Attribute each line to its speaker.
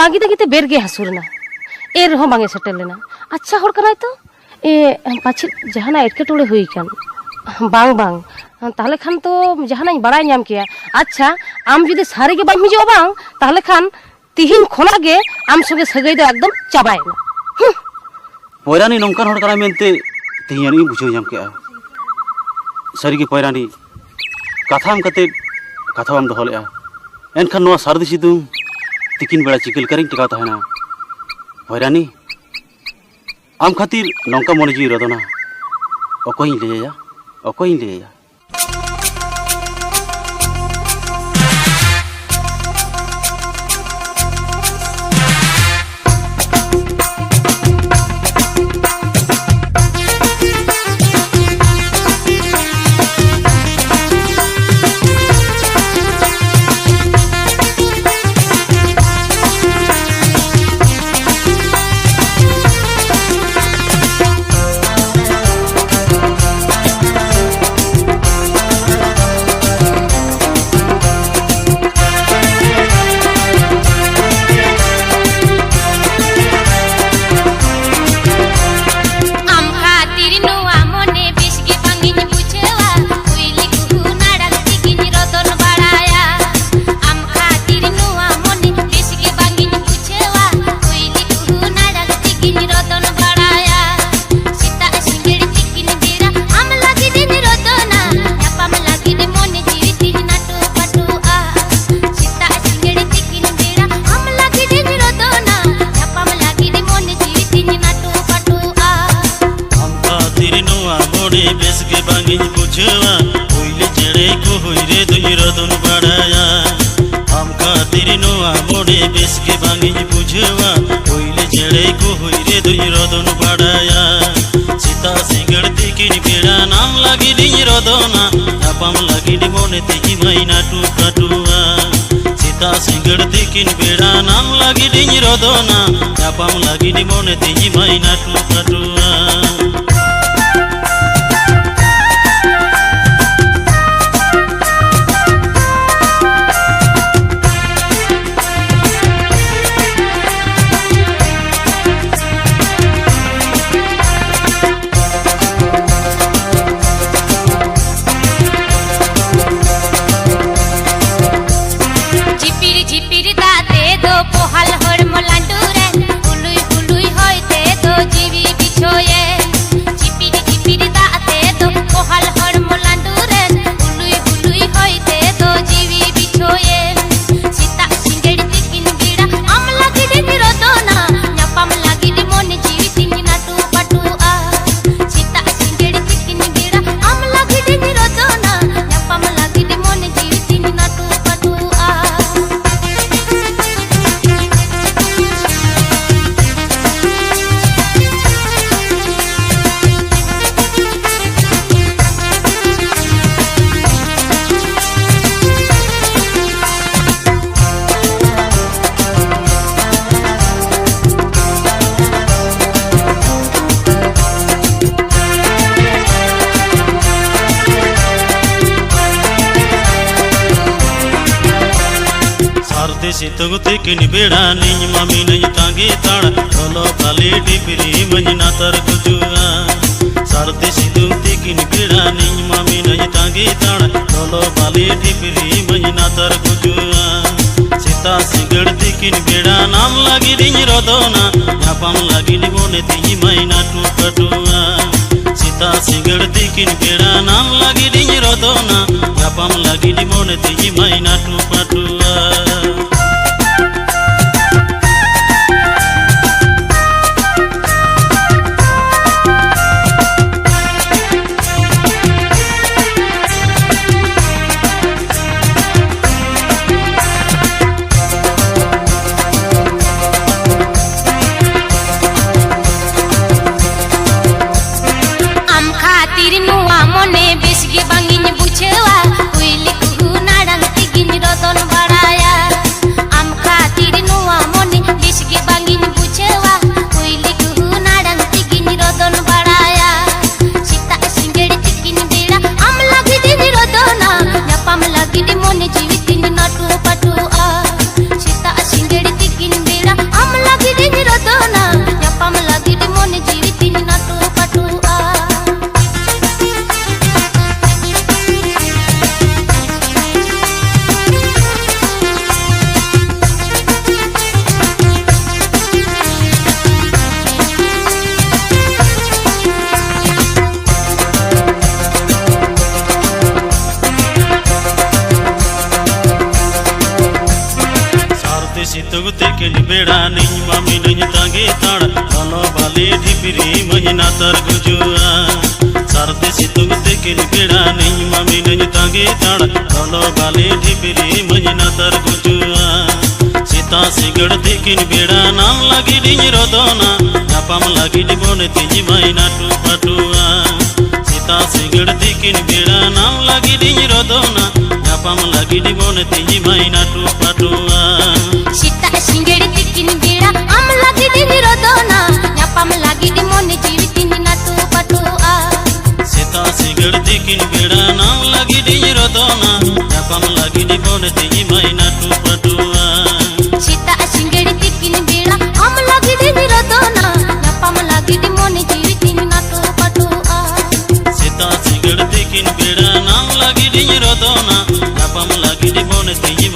Speaker 1: तागी तागी ते बेरगे हसुरना ए रहो बांगे सेटल लेना अच्छा हर कराय तो ए पाछे जहाना एटकेटोड़े हुई कान बांग बांग ताहले खान तो जहाना बड़ाय नाम किया अच्छा आम जुदि सारी के बांग हिजो बांग ताहले खान तिहिन खोना गे आम सगे सगाई दो एकदम चाबायना
Speaker 2: पोयरानी नौकान हर करा मेनते तिहियानी बुझाव नाम के सारी के पोयरानी कथाम कते कथाम दोहले एनखान नोआ सारदी सिदुं तिकिन बेड़ा चिकिल करिंग टिका तहना पोयरानी आम खातिर नौका मन जी रदना अकोई लेया
Speaker 3: बेस के बांगिन बुझवा कोइले चढ़े को होई रे दुई रतन बढ़ाया हम खातिर नोआ मोड़े बेस के बांगिन बुझवा कोइले चढ़े को होई रे दुई रतन बढ़ाया सीता सिंगड़ तिकिन बेड़ा नाम लगी दी रदना नापम लगी दी मोने तिकी महीना टूका टुआ सीता सिंगड़ तिकिन बेड़ा नाम लगी दी रदना नापम लगी दी मोने तिकी महीना टूका टुआ सितगु तिकिन बेड़ा निज मामी नहीं तांगे ताड़ा चलो खाली डिपरी मंजना तर कुजुआ सरदे सितगु तिकिन बेड़ा निज मामी नहीं तांगे ताड़ा चलो खाली डिपरी मंजना तर कुजुआ सीता सिंगड़ तिकिन बेड़ा नाम लगी दी रदना नापम लगी दी मोने ती महीना टूका टुआ सीता सिंगड़ तिकिन बेड़ा नाम लगी दी रदना नापम लगी दी मोने ती महीना टूका टुआ
Speaker 4: मोने बेस के बांगिन बुझवा कोइली कुहू नाडंग तिगिन रतन
Speaker 3: सितुंग तिकिन बेड़ा निज मामी नज तांगे ताड़ हलो बाली ढिपरी मजना तर गुजुआ सर्दी सितुंग तिकिन बेड़ा निज मामी नज तांगे ताड़ हलो बाली ढिपरी मजना तर गुजुआ सीता सिगड़ तिकिन बेड़ा नाम लगी डिज रोदोना नापाम लगी डिबोने तिजी माइना टू पटुआ सीता सिगड़ तिकिन बेड़ा नाम लगी डिज रोदोना नापाम लगी डिबोने तिजी माइना टू पटुआ
Speaker 4: सीता सिंगड़ तिकिन बेड़ा आम लगी डिज रोदोना नापाम लगी डिबोने जीवी तिनी टू पटुआ
Speaker 3: सीता सिगड़ तिकिन बेड़ा नाम लगी डिज रोदोना नापाम लगी डिबोने तिजी माइना टू पटुआ
Speaker 4: सीता सिंगड़ तिकिन बेड़ा आम लगी डिज रोदोना नापाम लगी डिबोने जीवी तिनी टू पटुआ
Speaker 3: सीता सिगड़ तिकिन बेड़ा नाम लगी डिज रोदोना नापाम लगी डिबोने तिजी